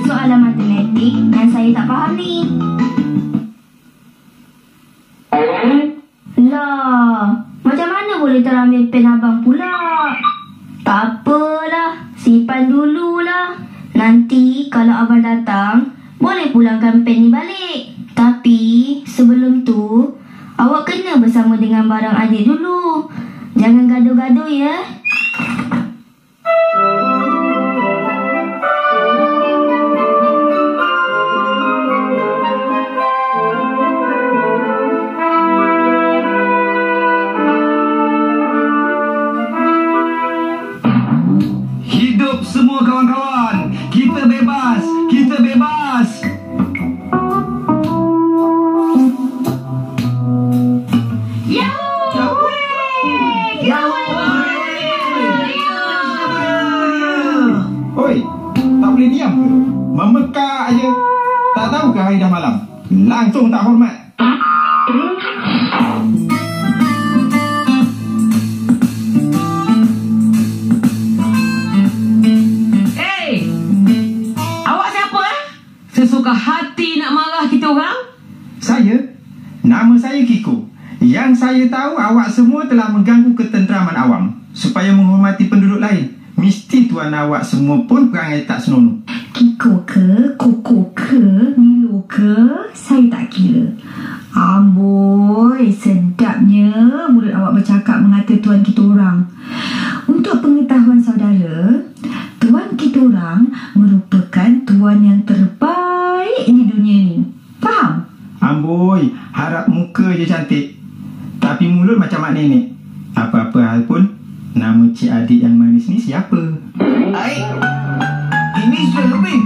soalan matematik yang saya tak faham ni. Lah, macam mana boleh terambil pen abang pula? Tak apalah, simpan dululah. Nanti kalau abang datang, boleh pulangkan pen ni balik. Tapi sebelum tu, awak kena bersama dengan barang adik dulu. Jangan gaduh-gaduh ya. Hidup semua kawan-kawan. Kita bebas. Kita bebas. Oi, tak boleh diam ke? Memekak aja. Tak tahukah hari dah malam? Langsung tak hormat. Sesuka hati nak marah kita orang? Saya? Nama saya Kiko. Yang saya tahu awak semua telah mengganggu ketenteraman awam. Supaya menghormati penduduk lain, mesti tuan awak semua pun perangai tak senonoh. Kiko ke, Koko ke, Milo ke, saya tak kira. Amboi, sedapnya mulut awak bercakap mengata tuan kita orang. Untuk pengetahuan saudara, tuan kita orang merupakan tuan yang terbaik di dunia ni. Faham? Amboi, harap muka je cantik, tapi mulut macam mak nenek. Apa-apa hal pun, nama cik adik yang manis ni siapa? Aik, ini sudah lebih.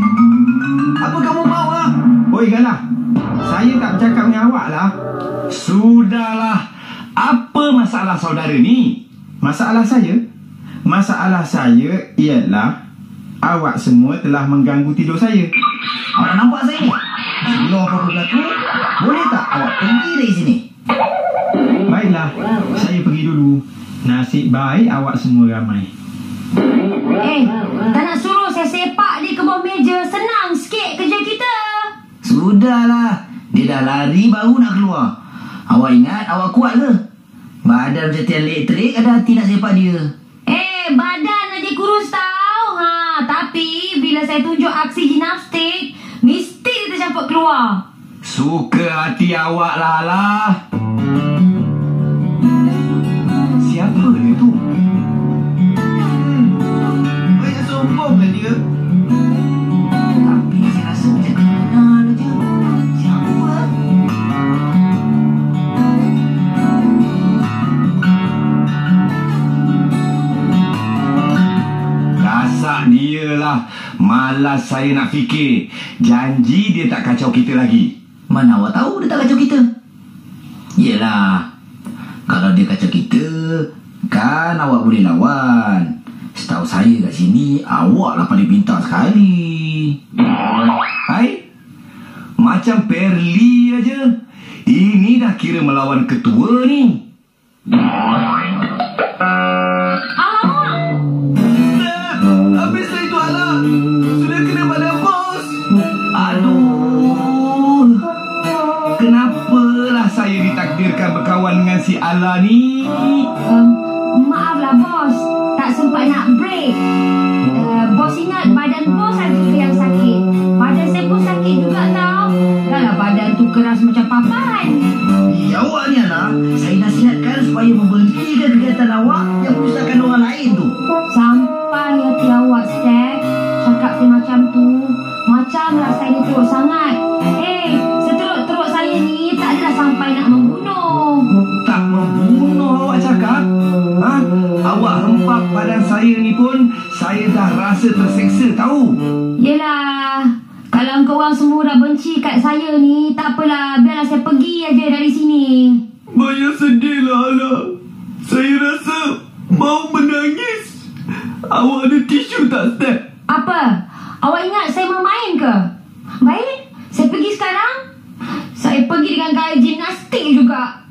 Apa kamu mahu lah? Oi Galah, saya tak bercakap dengan awak lah. Sudahlah, apa masalah saudara ni? Masalah saya? Masalah saya ialah awak semua telah mengganggu tidur saya. Awak nampak saya ni? Sebelum apa-apa berlaku, boleh tak awak pergi dari sini? Baiklah, saya pergi dulu. Nasib baik awak semua ramai. Tak nak suruh saya sepak dia ke bawah meja. Senang sikit kerja kita. Sudahlah, dia dah lari baru nak keluar. Awak ingat awak kuat ke? Badan macam tiang elektrik, ada hati nak sepak dia. Badan aja kurus tau. Tapi bila saya tunjuk aksi gimnastik, mesti dia tercampur keluar. Suka hati awak lah. Siapa dia tu? Banyak sombong kan dia? Tapi saya rasa macam kenal je. Siapa? Dasar dia lah. Malas saya nak fikir. Janji dia tak kacau kita lagi. Mana awak tahu dia tak kacau kita? Yelah, kalau dia kacau kita, kan awak boleh lawan. Setahu saya kat sini, awak lah paling pintar sekali. Hai, macam Perli aja. Ini dah kira melawan ketua ni. Habislah itu alah. Sudah kena pada bos. Aduh, kenapalah saya ditakdirkan berkawan dengan si Ala ni? Maaflah bos, tak sempat nak break. Bos ingat badan bos ada yang sakit. Badan saya pun sakit juga tau. Dahlah badan tu keras macam papan. Awak ni alah, saya nasihatkan supaya memberhentikan kegiatan awak yang menyusahkan orang lain tu. Sampai hati awak, Steph. Cakap saya macam tu. Macamlah saya ni teruk sangat. Seteruk-teruk saya ni tak adalah sampai nak membunuh. Tak membunuh awak cakap? Awak hempap badan saya ni pun saya dah rasa terseksa tahu. Yelah, kalau korang semua dah benci kat saya ni, tak apalah, biarlah saya pergi aja dari sini. Banyak sedih lah Ala. Saya rasa mau menangis. Awak ada tisu tak, Steph? Apa? Awak ingat saya bermain ke? Baik, saya pergi sekarang. Saya pergi dengan gaya gimnastik juga.